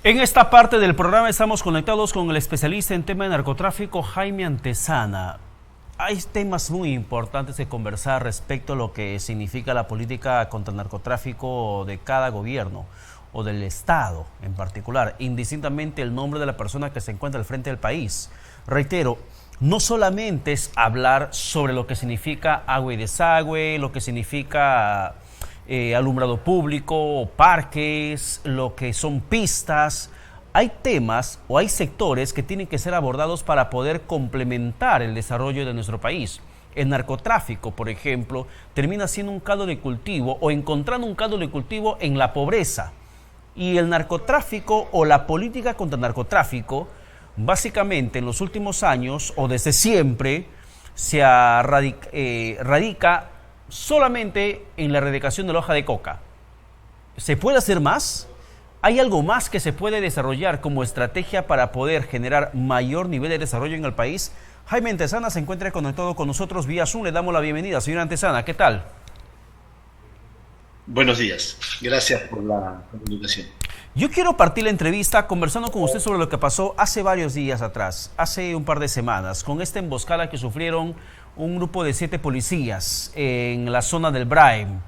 En esta parte del programa estamos conectados con el especialista en tema de narcotráfico, Jaime Antezana. Hay temas muy importantes que conversar respecto a lo que significa la política contra el narcotráfico de cada gobierno o del Estado en particular, indistintamente el nombre de la persona que se encuentra al frente del país. Reitero, no solamente es hablar sobre lo que significa agua y desagüe, lo que significa alumbrado público, parques, lo que son pistas. Hay temas o hay sectores que tienen que ser abordados para poder complementar el desarrollo de nuestro país. El narcotráfico, por ejemplo, termina siendo un caldo de cultivo o encontrando un caldo de cultivo en la pobreza. Y el narcotráfico o la política contra el narcotráfico, básicamente en los últimos años o desde siempre, se radica solamente en la erradicación de la hoja de coca. ¿Se puede hacer más? ¿Hay algo más que se puede desarrollar como estrategia para poder generar mayor nivel de desarrollo en el país? Jaime Antezana se encuentra conectado con nosotros vía Zoom. Le damos la bienvenida. Señor Antezana, ¿qué tal? Buenos días. Gracias por la comunicación. Yo quiero partir la entrevista conversando con usted sobre lo que pasó hace varios días atrás, hace un par de semanas, con esta emboscada que sufrieron un grupo de 7 policías en la zona del Braem.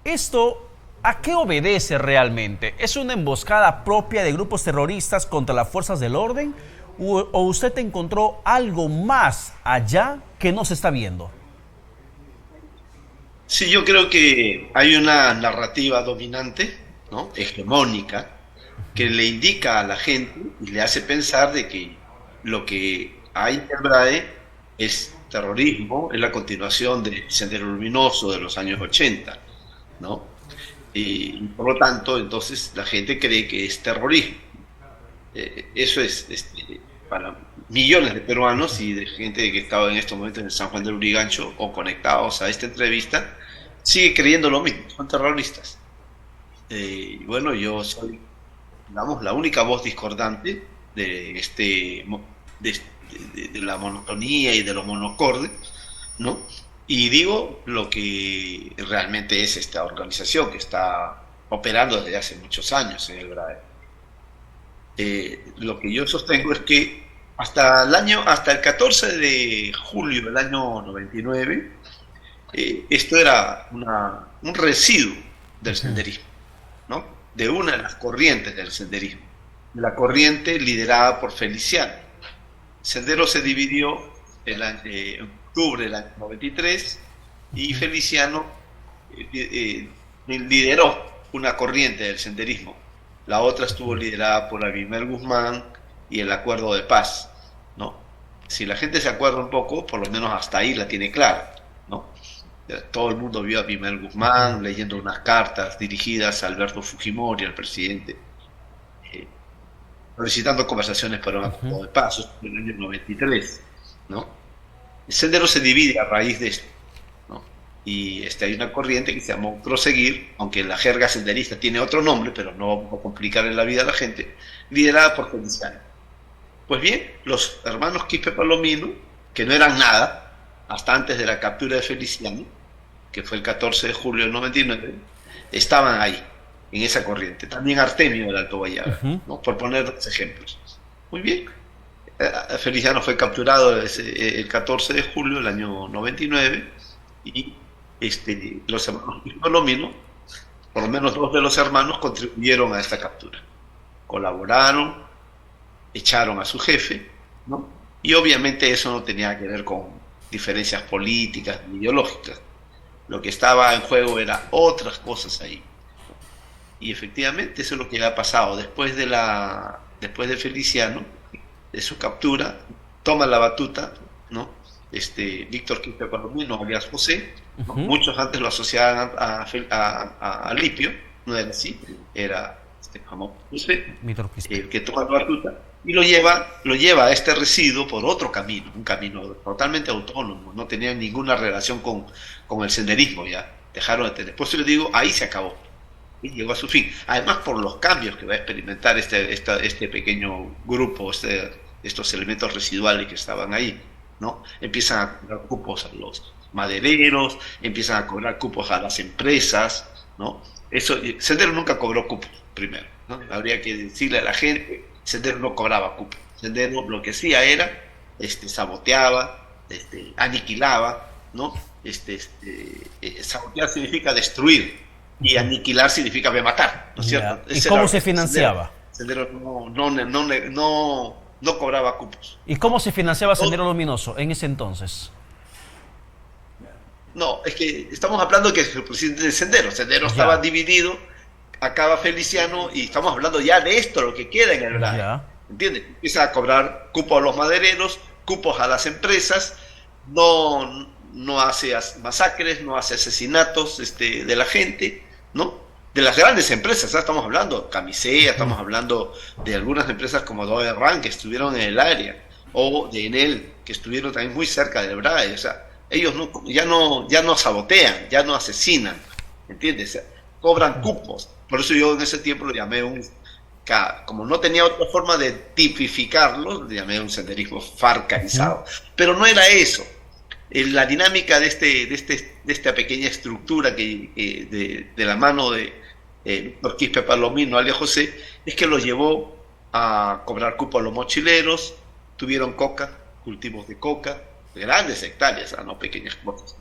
Esto, ¿a qué obedece realmente? ¿Es una emboscada propia de grupos terroristas contra las fuerzas del orden? ¿O usted encontró algo más allá que no se está viendo? Sí, yo creo que hay una narrativa dominante, ¿no? Hegemónica, que le indica a la gente y le hace pensar de que lo que hay en el BRAE es terrorismo, es la continuación del Sendero Luminoso de los años 80, ¿no? Y por lo tanto, entonces la gente cree que es terrorismo. Eso es para millones de peruanos y de gente que estaba en estos momentos en San Juan del Urigancho o conectados a esta entrevista, sigue creyendo lo mismo, son terroristas. Bueno, yo soy, digamos, la única voz discordante de de la monotonía y de los monocordes, ¿no? Y digo lo que realmente es esta organización que está operando desde hace muchos años en el BRAE. Lo que yo sostengo es que hasta el 14 de julio del año 99, esto era un residuo del senderismo, ¿no? De una de las corrientes del senderismo, la corriente liderada por Feliciano. El sendero se dividió en octubre del año 93 y Feliciano lideró una corriente del senderismo. La otra estuvo liderada por Abimael Guzmán y el Acuerdo de Paz, ¿no? Si la gente se acuerda un poco, por lo menos hasta ahí la tiene clara, ¿no? Todo el mundo vio a Abimael Guzmán leyendo unas cartas dirigidas a Alberto Fujimori, al presidente, solicitando conversaciones para un acuerdo de paz en el año 93, ¿no? El sendero se divide a raíz de esto, ¿no? Y hay una corriente que se llama Proseguir, aunque la jerga senderista tiene otro nombre, pero no vamos a complicarle la vida a la gente, liderada por Feliciano. Pues bien, los hermanos Quispe Palomino, que no eran nada, hasta antes de la captura de Feliciano, que fue el 14 de julio del 99, estaban ahí, en esa corriente. También Artemio del Alto Guayaga, ¿no? Por poner dos ejemplos. Muy bien. Feliciano fue capturado el 14 de julio del año 99 y los hermanos Palomino, por lo menos 2 de los hermanos, contribuyeron a esta captura. Colaboraron, echaron a su jefe, ¿no? Y obviamente eso no tenía que ver con diferencias políticas ni ideológicas. Lo que estaba en juego era otras cosas ahí. Y efectivamente eso es lo que ha pasado. Después de Feliciano, de su captura, toma la batuta, ¿no? Víctor Quispe Palomino, alias José, ¿no? Muchos antes lo asociaban a Lipio, no era así, era famoso José, el que toma la batuta y lo lleva a este residuo por otro camino, un camino totalmente autónomo, no tenía ninguna relación con el senderismo, ya dejaron de tener. Por eso yo digo, ahí se acabó y llegó a su fin. Además, por los cambios que va a experimentar este pequeño grupo, estos elementos residuales que estaban ahí, ¿no? Empiezan a cobrar cupos a los madereros, empiezan a cobrar cupos a las empresas, ¿no? Sendero nunca cobró cupos, primero, ¿no? Habría que decirle a la gente, Sendero no cobraba cupo. Sendero lo que hacía era, saboteaba, aniquilaba, ¿no? Sabotear significa destruir y aniquilar significa matar, ¿no es cierto? ¿Y cómo se financiaba? Sendero no cobraba cupos. ¿Y cómo se financiaba Sendero Luminoso en ese entonces? No, es que estamos hablando que es el presidente de Sendero. Sendero estaba dividido, acaba Feliciano y estamos hablando ya de esto, lo que queda en el BRAE. ¿Entiendes? Empieza a cobrar cupos a los madereros, cupos a las empresas, no hace masacres, no hace asesinatos de la gente, ¿no? De las grandes empresas, ¿sabes? Estamos hablando Camisea, estamos hablando de algunas empresas como Doberran que estuvieron en el área, o de Enel, que estuvieron también muy cerca del BRAE. O sea, ellos ya no sabotean, ya no asesinan, ¿entiendes? O sea, cobran cupos. Por eso yo en ese tiempo lo llamé como no tenía otra forma de tipificarlo, le llamé un senderismo farcarizado. Pero no era eso. La dinámica de esta pequeña estructura de la mano de Víctor Quispe Palomino, alias José, es que lo llevó a cobrar cupo a los mochileros. Tuvieron coca, cultivos de coca, grandes hectáreas, no pequeñas cosas,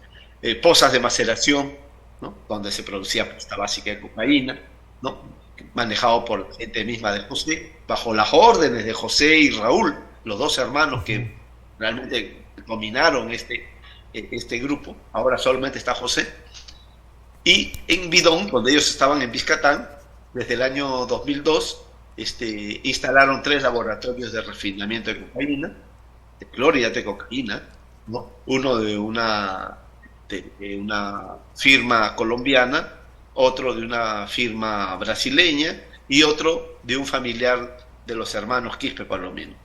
pozas de maceración, ¿no? Donde se producía pasta básica de cocaína, ¿no? Manejado por la gente misma de José, bajo las órdenes de José y Raúl, los dos hermanos que realmente dominaron este grupo. Ahora solamente está José. Y en Bidón, donde ellos estaban en Biscatán, desde el año 2002, instalaron 3 laboratorios de refinamiento de cocaína, de clorida de cocaína, ¿no? Uno de una firma colombiana, otro de una firma brasileña y otro de un familiar de los hermanos Quispe Palomino.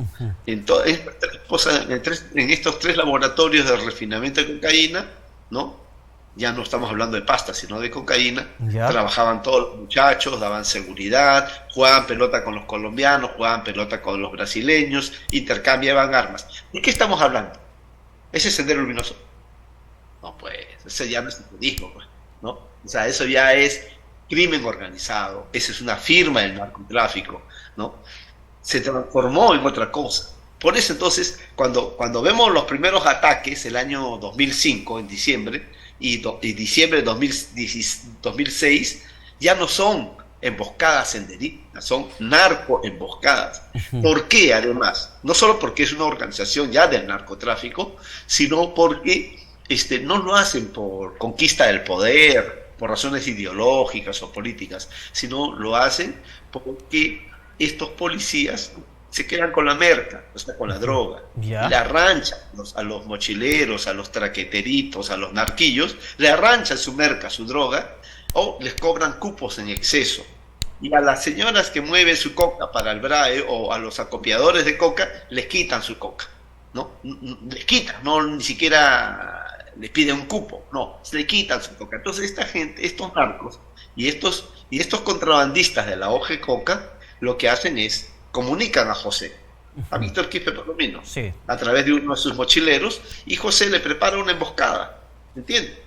Entonces, en estos 3 laboratorios de refinamiento de cocaína, ¿no? Ya no estamos hablando de pasta, sino de cocaína. Trabajaban todos los muchachos, daban seguridad, jugaban pelota con los colombianos, jugaban pelota con los brasileños, intercambiaban armas. ¿De qué estamos hablando? ¿Ese es Sendero Luminoso? No, pues, ese ya no es senderismo, pues, ¿no? O sea, eso ya es crimen organizado, esa es una firma del narcotráfico, ¿no? Se transformó en otra cosa. Por eso entonces, cuando vemos los primeros ataques, el año 2005, en diciembre, y diciembre de 2006, ya no son emboscadas senderistas, son narcoemboscadas. ¿Por qué, además? No solo porque es una organización ya del narcotráfico, sino porque no lo hacen por conquista del poder, por razones ideológicas o políticas, sino lo hacen porque estos policías se quedan con la merca, o sea, con la droga, y le arranchan a los mochileros, a los traqueteritos, a los narquillos, le arranchan su merca, su droga, o les cobran cupos en exceso. Y a las señoras que mueven su coca para el BRAE o a los acopiadores de coca, les quitan su coca, ¿no? Les quitan, no ni siquiera les piden un cupo, no, le quitan su coca. Entonces esta gente, estos narcos y estos contrabandistas de la OG Coca, lo que hacen es comunican a José, a Víctor Quispe Palomino, a través de uno de sus mochileros, y José le prepara una emboscada, ¿entiendes?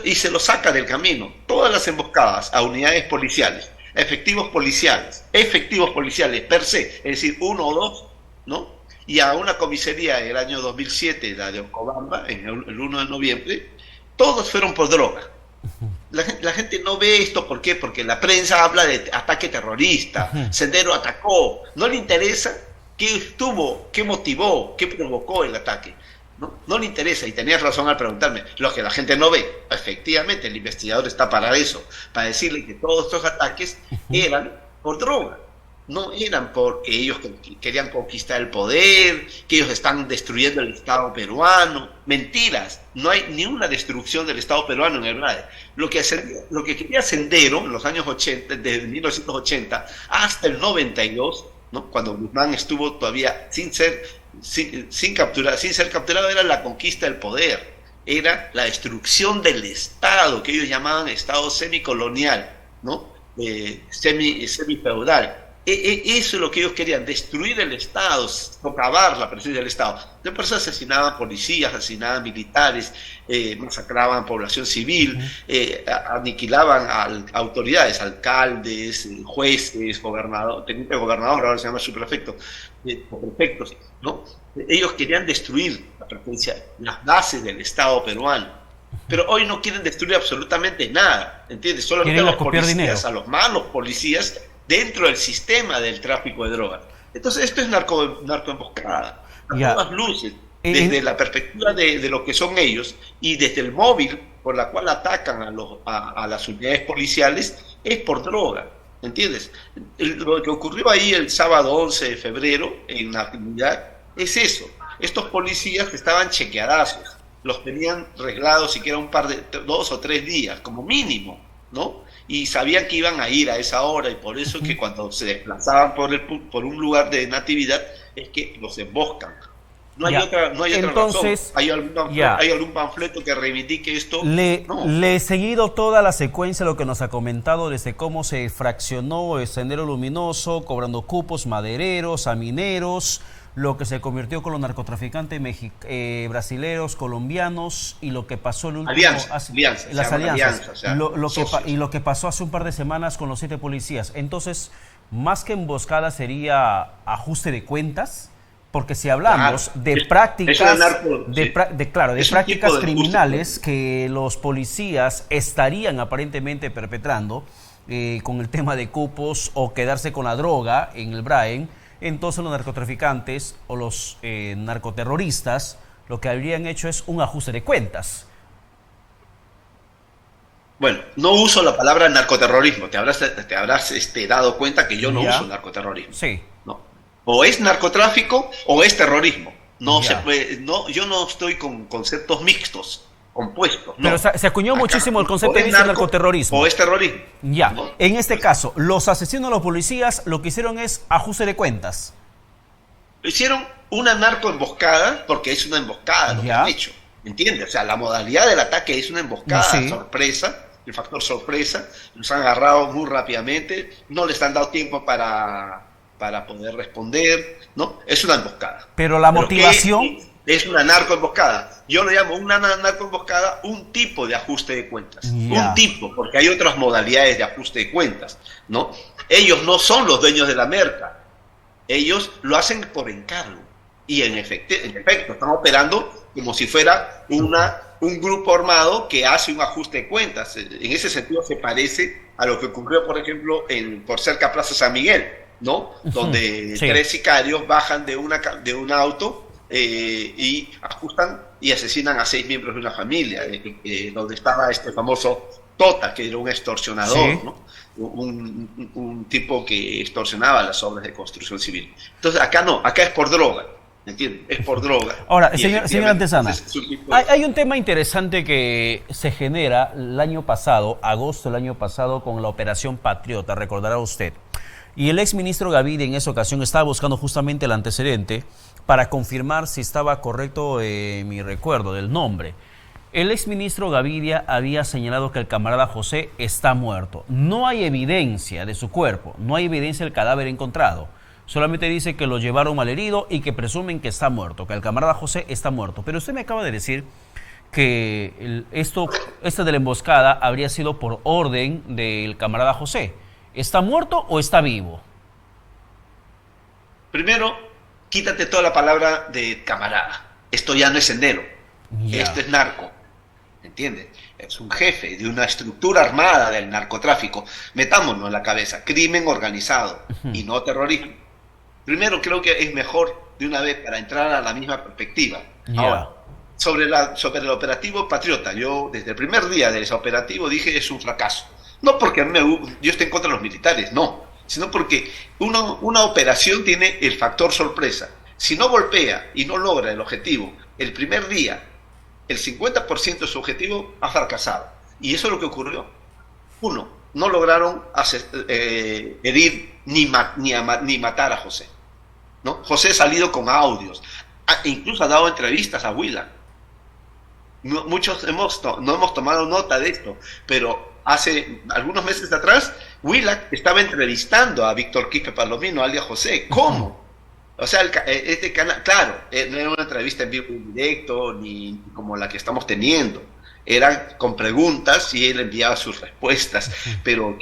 Y se lo saca del camino, todas las emboscadas a unidades policiales, efectivos policiales per se, es decir, 1 o 2, ¿no? Y a una comisaría en el año 2007, la de Ocobamba, en el 1 de noviembre, todos fueron por droga. La gente no ve esto, ¿por qué? Porque la prensa habla de ataque terrorista, Sendero atacó, no le interesa qué estuvo, qué motivó, qué provocó el ataque, no le interesa, y tenías razón al preguntarme, lo que la gente no ve. Efectivamente, el investigador está para eso, para decirle que todos estos ataques eran por droga, no eran porque ellos querían conquistar el poder, que ellos están destruyendo el Estado peruano. Mentiras, no hay ni una destrucción del Estado peruano en el BRAE. Lo que quería Sendero en los años 80, desde 1980 hasta el 92, ¿no? Cuando Guzmán estuvo todavía sin ser capturado, era la conquista del poder, era la destrucción del Estado, que ellos llamaban Estado semicolonial, ¿no? Semifeudal. Eso es lo que ellos querían, destruir el Estado, socavar la presencia del Estado. Entonces, por eso asesinaban policías, asesinaban militares, masacraban población civil, aniquilaban a autoridades, alcaldes, jueces, gobernador, teniente gobernador, ahora se llama subprefecto, o prefectos, ¿no? Ellos querían destruir la presencia, las bases del Estado peruano. Pero hoy no quieren destruir absolutamente nada, ¿entiendes? Solamente a los policías, a los malos policías, dentro del sistema del tráfico de drogas. Entonces esto es narcoemboscada, a todas luces, desde la perspectiva de lo que son ellos y desde el móvil por la cual atacan a las unidades policiales, es por droga, ¿entiendes? Lo que ocurrió ahí el sábado 11 de febrero en la actividad es eso, estos policías que estaban chequeadazos, los tenían reglados siquiera 2 o 3 días como mínimo, ¿no? Y sabían que iban a ir a esa hora, y por eso es que cuando se desplazaban por un lugar de natividad es que los emboscan. No hay otra Entonces, razón. ¿Hay algún panfleto que reivindique esto? No. Le he seguido toda la secuencia, lo que nos ha comentado desde cómo se fraccionó el Sendero Luminoso, cobrando cupos madereros a mineros, lo que se convirtió con los narcotraficantes brasileros, colombianos, y lo que pasó el último... Las alianzas. O sea, y lo que pasó hace un par de semanas con los 7 policías. Entonces, más que emboscada sería ajuste de cuentas, porque si hablamos de prácticas, prácticas criminales que los policías estarían aparentemente perpetrando con el tema de cupos o quedarse con la droga en el Braen, entonces los narcotraficantes o los narcoterroristas lo que habrían hecho es un ajuste de cuentas. Bueno, no uso la palabra narcoterrorismo, te habrás dado cuenta que yo no uso narcoterrorismo. Sí. No. O es narcotráfico o es terrorismo. Yo no estoy con conceptos mixtos, compuestos. No. Pero se acuñó muchísimo el concepto de narcoterrorismo. O es terrorismo. Ya. ¿No? En este caso, los asesinos de los policías lo que hicieron es ajuste de cuentas. Hicieron una narcoemboscada, porque es una emboscada lo que han hecho. ¿Entiendes? O sea, la modalidad del ataque es una emboscada, sorpresa, el factor sorpresa. Los han agarrado muy rápidamente, no les han dado tiempo para poder responder, ¿no? Es una emboscada. Pero la motivación... Es una narcoemboscada. Yo le llamo una narcoemboscada un tipo de ajuste de cuentas. Un tipo, porque hay otras modalidades de ajuste de cuentas, ¿no? Ellos no son los dueños de la merca. Ellos lo hacen por encargo. Y en efecto están operando como si fuera un grupo armado que hace un ajuste de cuentas. En ese sentido se parece a lo que ocurrió, por ejemplo, por cerca a Plaza San Miguel, ¿no? Donde 3 sicarios bajan de un auto y ajustan y asesinan a 6 miembros de una familia, donde estaba este famoso Tota, que era un extorsionador, ¿no? Un tipo que extorsionaba las obras de construcción civil. Entonces acá no, acá es por droga, ¿entiendes? Es por droga. Ahora, señor Antezana, hay un tema interesante que se genera el año pasado, agosto del año pasado, con la Operación Patriota, recordará usted. Y el exministro Gaviria en esa ocasión estaba buscando justamente el antecedente para confirmar si estaba correcto mi recuerdo del nombre. El exministro Gaviria había señalado que el camarada José está muerto. No hay evidencia de su cuerpo, no hay evidencia del cadáver encontrado. Solamente dice que lo llevaron malherido y que presumen que está muerto, que el camarada José está muerto. Pero usted me acaba de decir que esta de la emboscada habría sido por orden del camarada José. ¿Está muerto o está vivo? Primero, quítate toda la palabra de camarada. Esto ya no es Sendero. Esto es narco. ¿Entiendes? Es un jefe de una estructura armada del narcotráfico. Metámonos en la cabeza. Crimen organizado y no terrorismo. Primero, creo que es mejor de una vez para entrar a la misma perspectiva. Ahora, sobre el operativo Patriota, yo desde el primer día de ese operativo dije es un fracaso. No porque yo esté en contra de los militares, no, sino porque una operación tiene el factor sorpresa. Si no golpea y no logra el objetivo el primer día, el 50% de su objetivo ha fracasado. Y eso es lo que ocurrió. Uno, no lograron herir ni matar a José, ¿no? José ha salido con audios, incluso ha dado entrevistas a Huila. Muchos no hemos tomado nota de esto, pero hace algunos meses atrás Willac estaba entrevistando a Víctor Quispe Palomino, alias José. ¿Cómo? O sea, este canal, claro, no era una entrevista en vivo en directo, ni como la que estamos teniendo. Eran con preguntas y él enviaba sus respuestas. Pero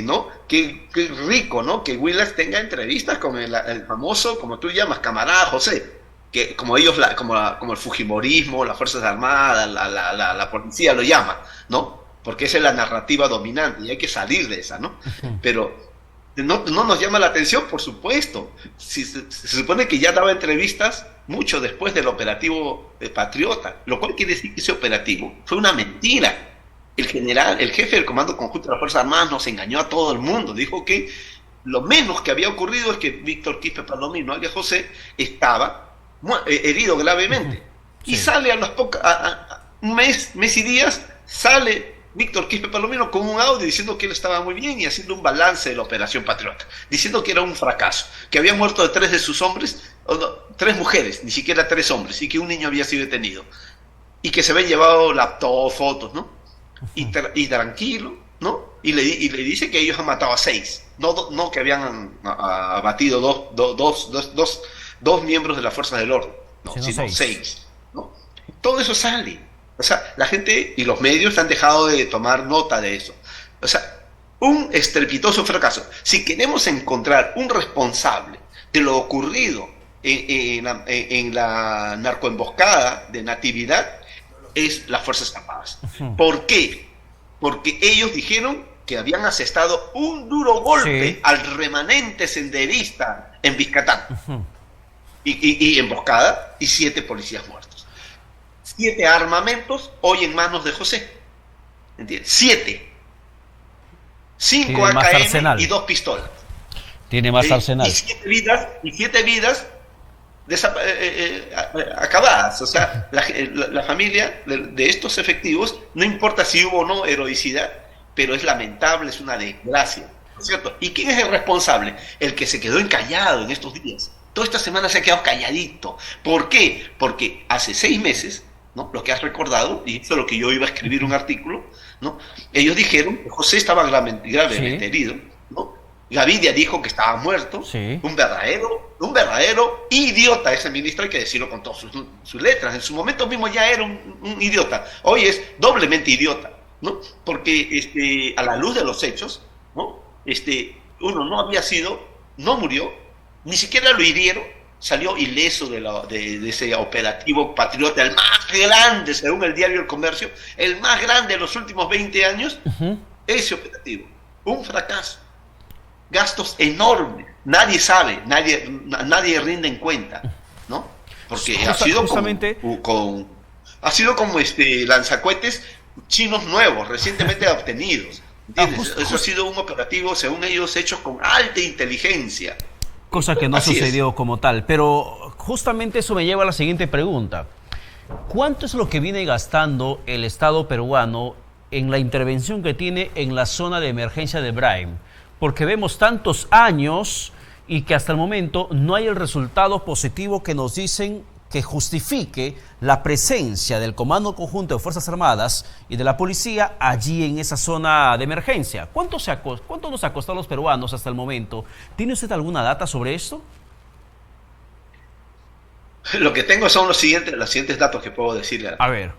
¿no? Qué rico, ¿no? Que Willac tenga entrevistas con el famoso, como tú llamas, camarada José. Que como ellos, como el fujimorismo, las Fuerzas Armadas, la policía lo llama, ¿no? Porque esa es la narrativa dominante y hay que salir de esa, ¿no? Pero no nos llama la atención, por supuesto. Si se supone que ya daba entrevistas mucho después del operativo Patriota, lo cual quiere decir que ese operativo fue una mentira. El jefe del Comando Conjunto de las Fuerzas Armadas nos engañó a todo el mundo. Dijo que lo menos que había ocurrido es que Víctor Quispe Palomino, alias José, estaba herido gravemente. Sí. Y sale un mes y días, sale Víctor Quispe Palomino con un audio diciendo que él estaba muy bien y haciendo un balance de la Operación Patriota, diciendo que era un fracaso, que habían muerto 3 de sus hombres, 3 mujeres, ni siquiera 3 hombres, y que un niño había sido detenido, y que se habían llevado laptops, fotos, ¿no? Y tranquilo, ¿no? Y le dice que ellos han matado a 6, no que habían abatido dos miembros de las fuerzas del orden, sino 6, ¿no? Todo eso sale. O sea, la gente y los medios han dejado de tomar nota de eso. O sea, un estrepitoso fracaso. Si queremos encontrar un responsable de lo ocurrido en la narcoemboscada de Natividad, es las Fuerzas Armadas. ¿Por qué? Porque ellos dijeron que habían asestado un duro golpe al remanente senderista en Vizcatán. Y emboscada y 7 policías muertos. 7 armamentos hoy en manos de José. ¿Entiendes? 7. 5 AKM y 2 pistolas. Tiene más arsenal. Y 7 vidas acabadas. O sea, la familia de estos efectivos, no importa si hubo o no heroicidad, pero es lamentable, es una desgracia, ¿no es cierto? ¿Y quién es el responsable? El que se quedó encallado en estos días. Toda esta semana se ha quedado calladito. ¿Por qué? Porque hace 6 meses, ¿no? Lo que has recordado, y esto es lo que yo iba a escribir un artículo, ¿no? Ellos dijeron que José estaba gravemente herido, ¿no? Gavidia dijo que estaba muerto. Un verdadero idiota ese ministro, hay que decirlo con todas sus letras. En su momento mismo ya era un idiota. Hoy es doblemente idiota, ¿no? Porque a la luz de los hechos, ¿no? Uno no murió, ni siquiera lo hirieron, salió ileso de ese operativo Patriota, el más grande, según el diario El Comercio, el más grande de los últimos 20 años. Ese operativo, un fracaso, gastos enormes, nadie sabe, nadie rinde en cuenta, ¿no? Porque ha sido como lanzacohetes chinos nuevos, recientemente obtenidos, ¿entiendes? Eso ha sido un operativo, según ellos, hecho con alta inteligencia. Cosa que no sucedió como tal. Pero justamente eso me lleva a la siguiente pregunta. ¿Cuánto es lo que viene gastando el Estado peruano en la intervención que tiene en la zona de emergencia de Braim? Porque vemos tantos años y que hasta el momento no hay el resultado positivo que nos dicen que justifique la presencia del Comando Conjunto de Fuerzas Armadas y de la Policía allí en esa zona de emergencia. ¿Cuánto nos ha costado a los peruanos hasta el momento? ¿Tiene usted alguna data sobre esto? Lo que tengo son los siguientes datos que puedo decirle. A ver.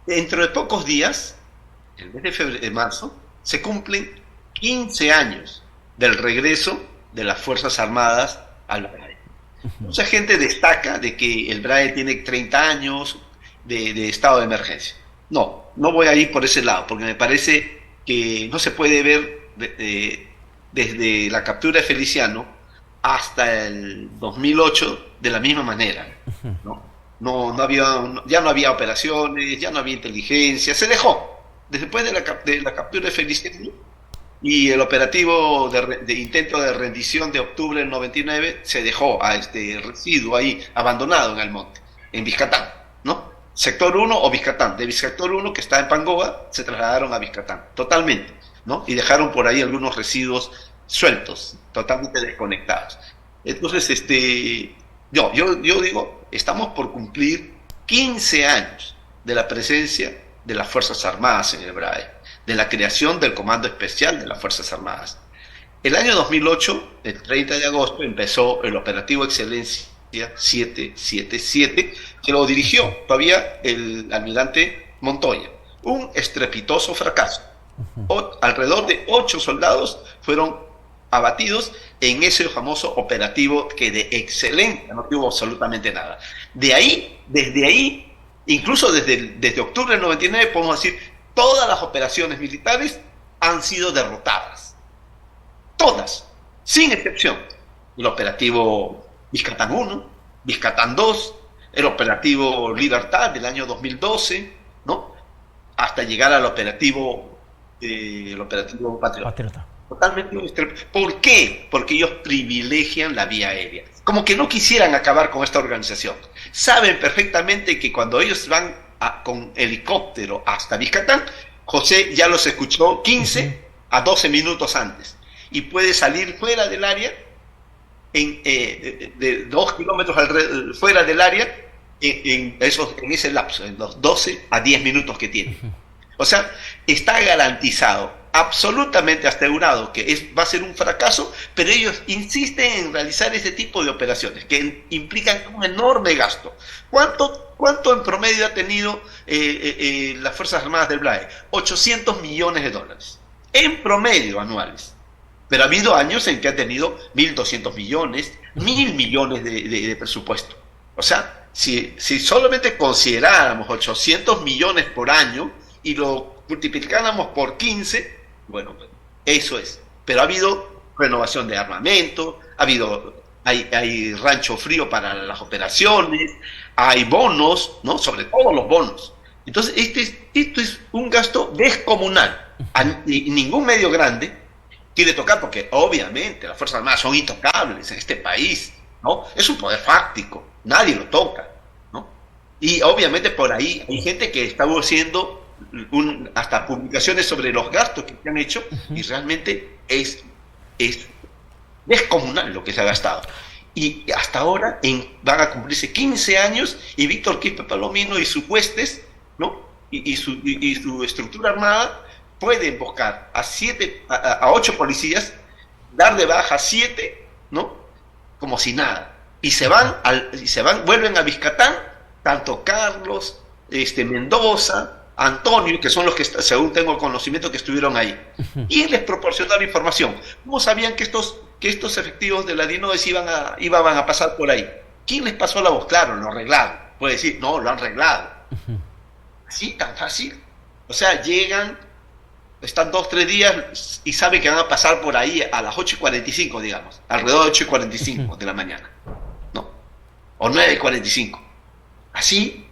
Dentro de pocos días, el mes de marzo, se cumplen 15 años del regreso de las Fuerzas Armadas al BRAE. Mucha gente destaca de que el BRAE tiene 30 años de estado de emergencia. No voy a ir por ese lado, porque me parece que no se puede ver desde la captura de Feliciano hasta el 2008 de la misma manera, ¿no? Ya no había operaciones, ya no había inteligencia, se dejó. Después de la captura de Feliciano y el operativo de intento de rendición de octubre del 99, se dejó a este residuo ahí abandonado en el monte, en Vizcatán, ¿no? Sector 1 o Vizcatán. De Sector 1, que está en Pangoa, se trasladaron a Vizcatán, totalmente, ¿no? Y dejaron por ahí algunos residuos sueltos, totalmente desconectados. Entonces, yo digo, estamos por cumplir 15 años de la presencia de las Fuerzas Armadas en el BRAE, de la creación del Comando Especial de las Fuerzas Armadas. El año 2008, el 30 de agosto, empezó el operativo Excelencia 777, que lo dirigió todavía el almirante Montoya. Un estrepitoso fracaso. Alrededor de 8 soldados fueron abatidos en ese famoso operativo que de excelencia no tuvo absolutamente nada. Desde ahí, incluso desde octubre del 99, podemos decir, todas las operaciones militares han sido derrotadas. Todas, sin excepción. El operativo Biscatán 1, Biscatán 2, el operativo Libertad del año 2012, ¿no? Hasta llegar al operativo Patriota. Totalmente. ¿Por qué? Porque ellos privilegian la vía aérea. Como que no quisieran acabar con esta organización. Saben perfectamente que cuando ellos van con helicóptero hasta Biscatán, José ya los escuchó 15 a 12 minutos antes. Y puede salir fuera del área, de 2 kilómetros fuera del área, en ese lapso, en los 12 a 10 minutos que tiene. O sea, está garantizado, absolutamente asegurado que va a ser un fracaso, pero ellos insisten en realizar ese tipo de operaciones que implican un enorme gasto. ¿Cuánto en promedio ha tenido las Fuerzas Armadas del BRAE? 800 millones de dólares, en promedio anuales. Pero ha habido años en que ha tenido 1.200 millones, 1.000 millones de presupuesto. O sea, si solamente consideráramos 800 millones por año y lo multiplicáramos por 15, bueno, eso es. Pero ha habido renovación de armamento, hay rancho frío para las operaciones, hay bonos, ¿no? Sobre todo los bonos. Entonces, esto es un gasto descomunal. Ningún medio grande quiere tocar, porque obviamente las Fuerzas Armadas son intocables en este país, ¿no? Es un poder fáctico, nadie lo toca, ¿no? Y obviamente por ahí hay gente que está haciendo hasta publicaciones sobre los gastos que se han hecho, y realmente es descomunal lo que se ha gastado. Y hasta ahora van a cumplirse 15 años y Víctor Quispe Palomino y sus huestes, ¿no? y su estructura armada pueden buscar a 8 policías, dar de baja 7, ¿no? Como si nada. Y vuelven a Biscatán, tanto Carlos, Mendoza, Antonio, que son los que, según tengo conocimiento, que estuvieron ahí. Y les proporcionó la información. ¿Cómo sabían que estos efectivos de la DINOES iban a pasar por ahí? ¿Quién les pasó la voz? Claro, lo arreglaron. Puede decir, no, lo han arreglado. Así, tan fácil. O sea, llegan, están 2-3 días y saben que van a pasar por ahí a las 8:45, digamos, alrededor de 8:45 de la mañana, ¿no? O 9:45. Así,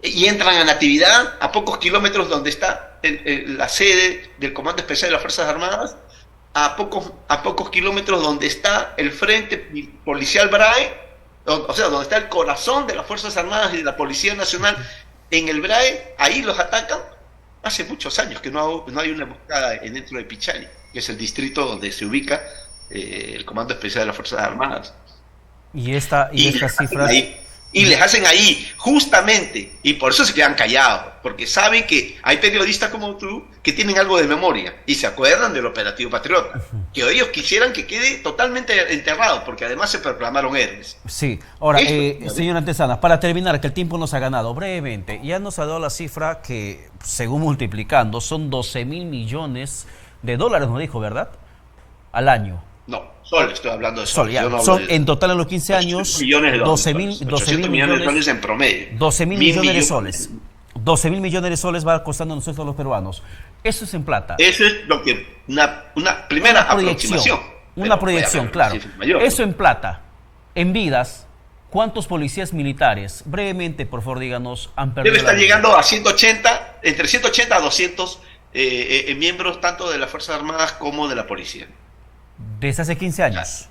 y entran en actividad a pocos kilómetros donde está la sede del Comando Especial de las Fuerzas Armadas, a pocos kilómetros donde está el Frente Policial BRAE, o sea, donde está el corazón de las Fuerzas Armadas y de la Policía Nacional en el BRAE. Ahí los atacan. Hace muchos años que no hay una emboscada dentro de Pichani, que es el distrito donde se ubica el Comando Especial de las Fuerzas Armadas. Y estas cifras... Y les hacen ahí, justamente, y por eso se quedan callados, porque saben que hay periodistas como tú que tienen algo de memoria y se acuerdan del operativo Patriota, que ellos quisieran que quede totalmente enterrado, porque además se proclamaron héroes. Sí, ahora, señor Antesana, para terminar, que el tiempo nos ha ganado, brevemente, ya nos ha dado la cifra que, según multiplicando, son 12.000 millones de dólares, nos dijo, ¿verdad? Al año. No, Sol, estoy hablando de Sol. Ya, no son en total en los 15 años 12.000 millones de soles en promedio. 12.000 millones de soles. 12.000 millones de soles va costando a nosotros los peruanos. Eso es en plata. Eso es lo que una primera aproximación. Una proyección, claro. Eso en plata. En vidas, ¿cuántos policías militares, brevemente, por favor, díganos, han perdido? Debe estar llegando a 180, entre 180 a 200 miembros tanto de las Fuerzas Armadas como de la policía. ¿Desde hace 15 años?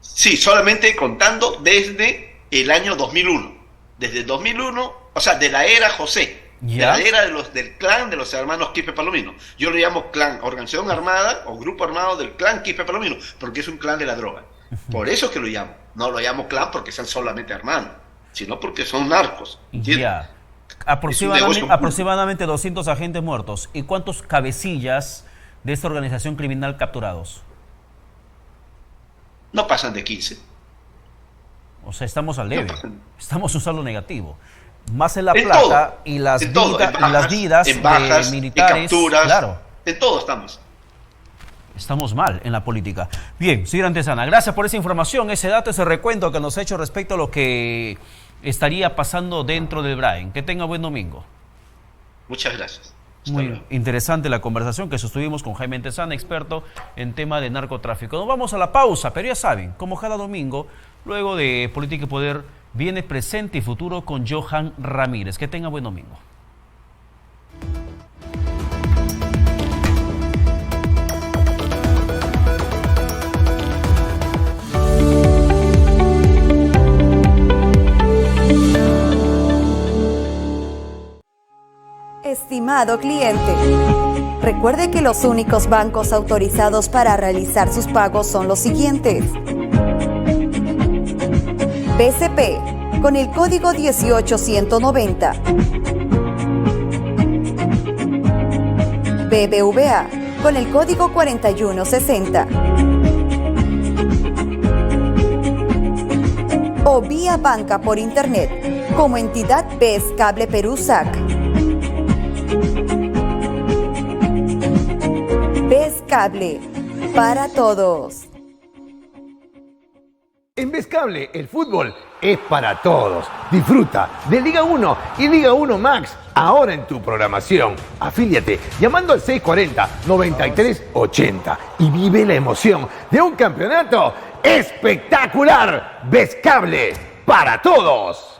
Sí, solamente contando desde el año 2001. Desde 2001, o sea, de la era José, ¿ya? De la era del clan de los hermanos Quispe Palomino. Yo lo llamo clan, organización armada o grupo armado del clan Quispe Palomino, porque es un clan de la droga. Por eso es que lo llamo. No lo llamo clan porque sean solamente hermanos, sino porque son narcos. Ya. Aproximadamente 200 agentes muertos. ¿Y cuántos cabecillas de esta organización criminal capturados? No pasan de 15. O sea, estamos al leve. No, estamos un saldo negativo. Más en la en plata todo, y las en todo, vidas, en bajas, las vidas en bajas, de militares. en capturas, claro. en todo estamos. Estamos mal en la política. Bien, señor Antezana, gracias por esa información, ese dato, ese recuento que nos ha hecho respecto a lo que estaría pasando dentro del Brain. Que tenga buen domingo. Muchas gracias. Muy interesante la conversación que sostuvimos con Jaime Antezana, experto en tema de narcotráfico. Nos vamos a la pausa, pero ya saben, como cada domingo, luego de Política y Poder, viene Presente y Futuro con Johan Ramírez. Que tenga buen domingo. Estimado cliente, recuerde que los únicos bancos autorizados para realizar sus pagos son los siguientes: BCP, con el código 18190. BBVA, con el código 4160. O vía banca por internet, como entidad BES Cable Perú SAC. BES Cable, para todos. En BES Cable, el fútbol es para todos. Disfruta de Liga 1 y Liga 1 Max ahora en tu programación. Afíliate llamando al 640-9380 y vive la emoción de un campeonato espectacular. BES Cable, para todos.